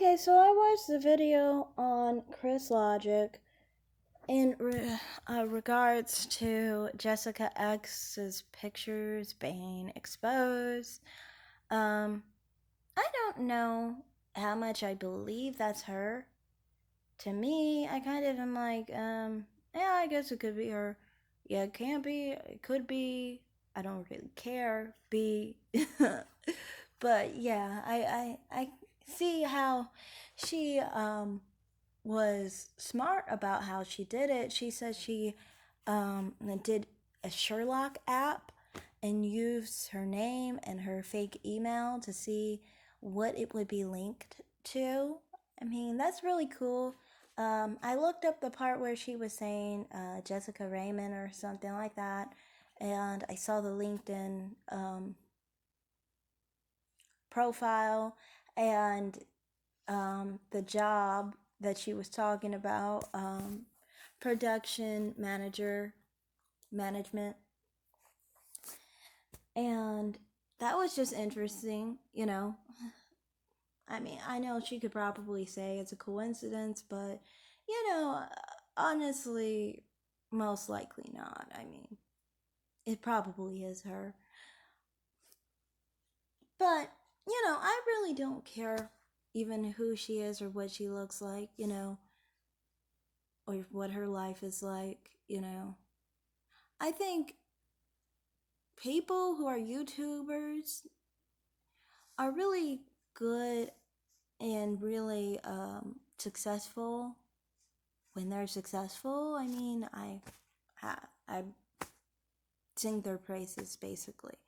Okay, so I watched the video on Chris Logic in regards to Jessica X's pictures being exposed. Um, I don't know how much I believe that's her. To me, I kind of am like, yeah, I guess it could be her. Yeah, it can be. It could be. I don't really care. Be. But yeah, I see how she was smart about how she did it. She said she did a Sherlock app and used her name and her fake email to see what it would be linked to. I mean, that's really cool. I looked up the part where she was saying Jessica Raymond or something like that, and I saw the LinkedIn profile and the job that she was talking about, production manager management. And that was just interesting. I mean, I know she could probably say it's a coincidence, but, you know, honestly, most likely not. I mean, it probably is her. But, I really don't care even who she is or what she looks like, or what her life is like. I think people who are YouTubers are really good and really successful when they're successful. I mean, I sing their praises basically.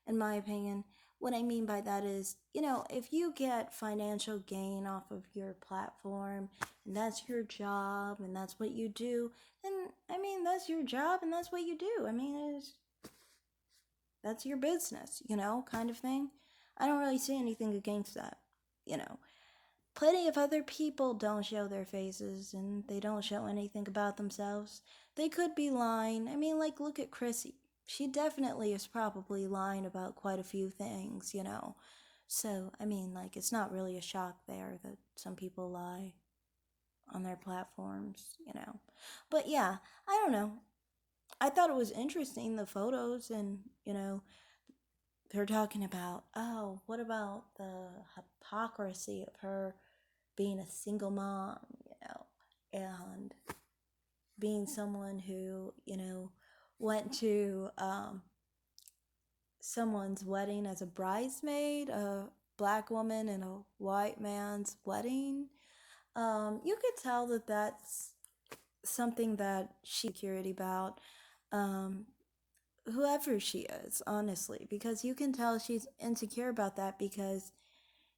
In my opinion, what I mean by that is, if you get financial gain off of your platform and that's your job and that's what you do, then I mean, that's your job and that's what you do. I mean, that's your business, kind of thing. I don't really see anything against that. Plenty of other people don't show their faces and they don't show anything about themselves. They could be lying. I mean, like, look at Chrissy. She definitely is probably lying about quite a few things. So, I mean, like, it's not really a shock there that some people lie on their platforms. But yeah, I don't know. I thought it was interesting, the photos, and they're talking about, oh, what about the hypocrisy of her being a single mom, and being someone who went to someone's wedding as a bridesmaid, a black woman in a white man's wedding. You could tell that that's something that she's security about. Um, Whoever she is, honestly, because you can tell she's insecure about that because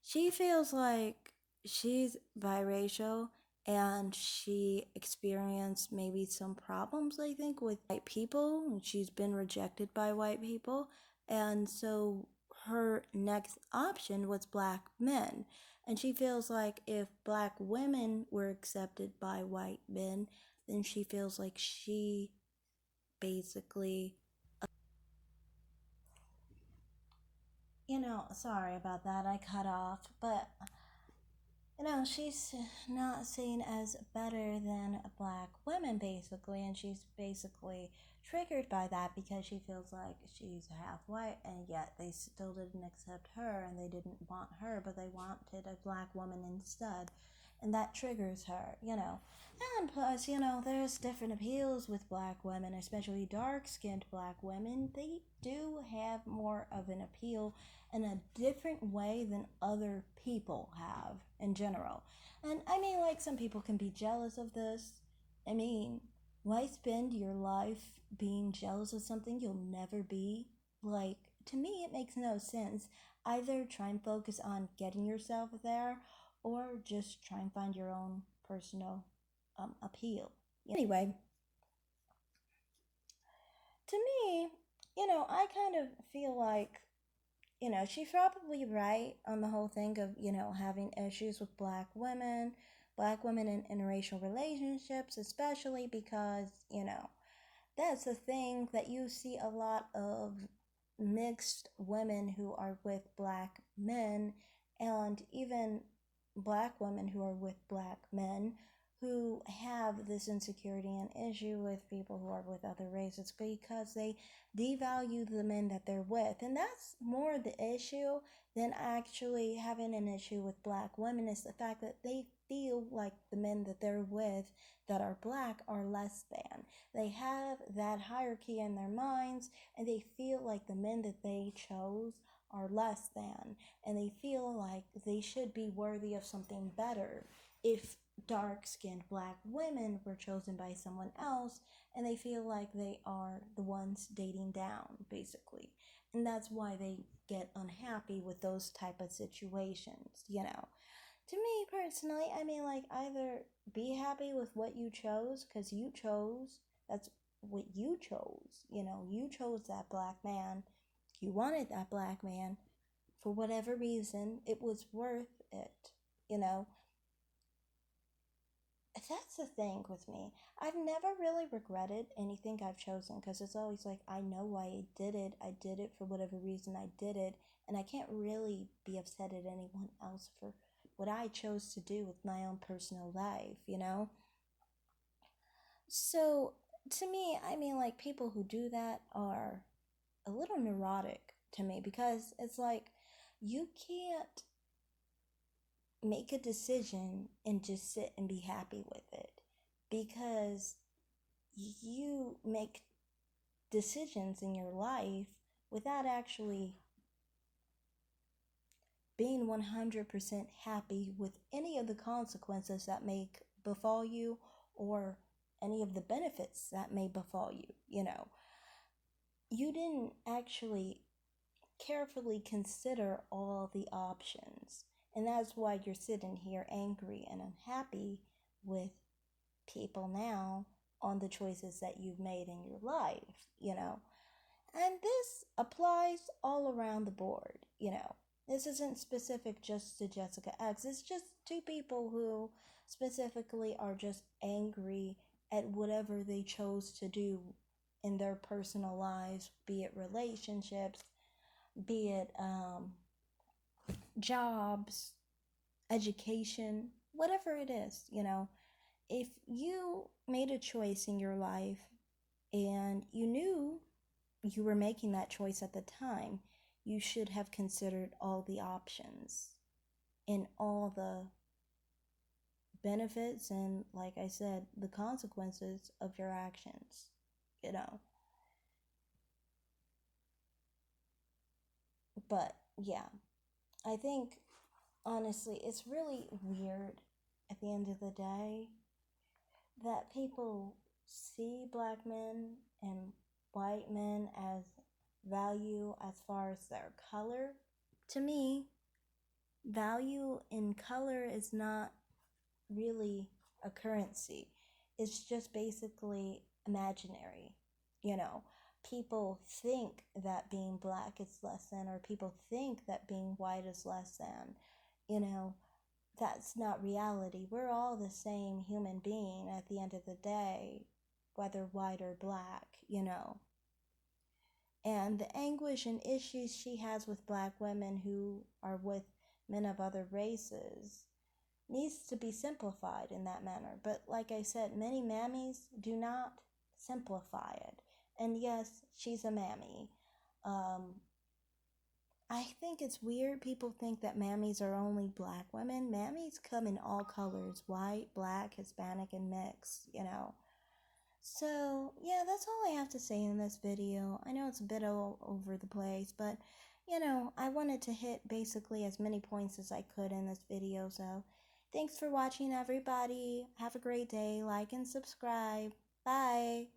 she feels like she's biracial and she experienced maybe some problems, I think, with white people. She's been rejected by white people. And so her next option was black men. And she feels like if black women were accepted by white men, then she feels like she basically, sorry about that, I cut off, but she's not seen as better than black women, basically, and she's basically triggered by that because she feels like she's half white, and yet they still didn't accept her, and they didn't want her, but they wanted a black woman instead. And that triggers her. And plus, there's different appeals with black women, especially dark skinned black women. They do have more of an appeal in a different way than other people have in general. And I mean, like, some people can be jealous of this. I mean, why spend your life being jealous of something you'll never be? Like, to me, it makes no sense. Either try and focus on getting yourself there or just try and find your own personal appeal. Anyway, to me, I kind of feel like she's probably right on the whole thing of having issues with black women in interracial relationships, especially because that's a thing that you see a lot of mixed women who are with black men, and even black women who are with black men who have this insecurity and issue with people who are with other races because they devalue the men that they're with. And that's more the issue than actually having an issue with black women, is the fact that they feel like the men that they're with that are black are less than. They have that hierarchy in their minds, and they feel like the men that they chose are less than, and they feel like they should be worthy of something better if dark-skinned black women were chosen by someone else, and they feel like they are the ones dating down, basically. And that's why they get unhappy with those type of situations, you know. To me personally, I mean, like, either be happy with what you chose, because you chose, that's what you chose, you know. You chose that black man, you wanted that black man. For whatever reason, it was worth it, you know. That's the thing with me. I've never really regretted anything I've chosen, because it's always like, I know why I did it. I did it for whatever reason I did it, and I can't really be upset at anyone else for what I chose to do with my own personal life, you know? So, to me, I mean, like, people who do that are a little neurotic to me, because it's like, you can't make a decision and just sit and be happy with it, because you make decisions in your life without actually being 100% happy with any of the consequences that may befall you, or any of the benefits that may befall you, you know. You didn't actually carefully consider all the options. And that's why you're sitting here angry and unhappy with people now on the choices that you've made in your life, you know. And this applies all around the board, you know. This isn't specific just to Jessica X. It's just two people who specifically are just angry at whatever they chose to do in their personal lives, be it relationships, be it jobs, education, whatever it is, you know. If you made a choice in your life and you knew you were making that choice at the time, you should have considered all the options and all the benefits and, like I said, the consequences of your actions, you know. But yeah, I think honestly it's really weird at the end of the day that people see black men and white men as value as far as their color. To me, value in color is not really a currency. It's just basically imaginary. You know, people think that being black is less than, or people think that being white is less than. You know, that's not reality. We're all the same human being at the end of the day, whether white or black, you know. And the anguish and issues she has with black women who are with men of other races needs to be simplified in that manner. But like I said, many mammies do not simplify it. And yes, she's a mammy. Um, I think it's weird people think that mammies are only black women. Mammies come in all colors: white, black, Hispanic, and mixed, you know. So, yeah, that's all I have to say in this video. I know it's a bit all over the place, but, you know, I wanted to hit basically as many points as I could in this video. So, thanks for watching, everybody. Have a great day. Like and subscribe. Bye.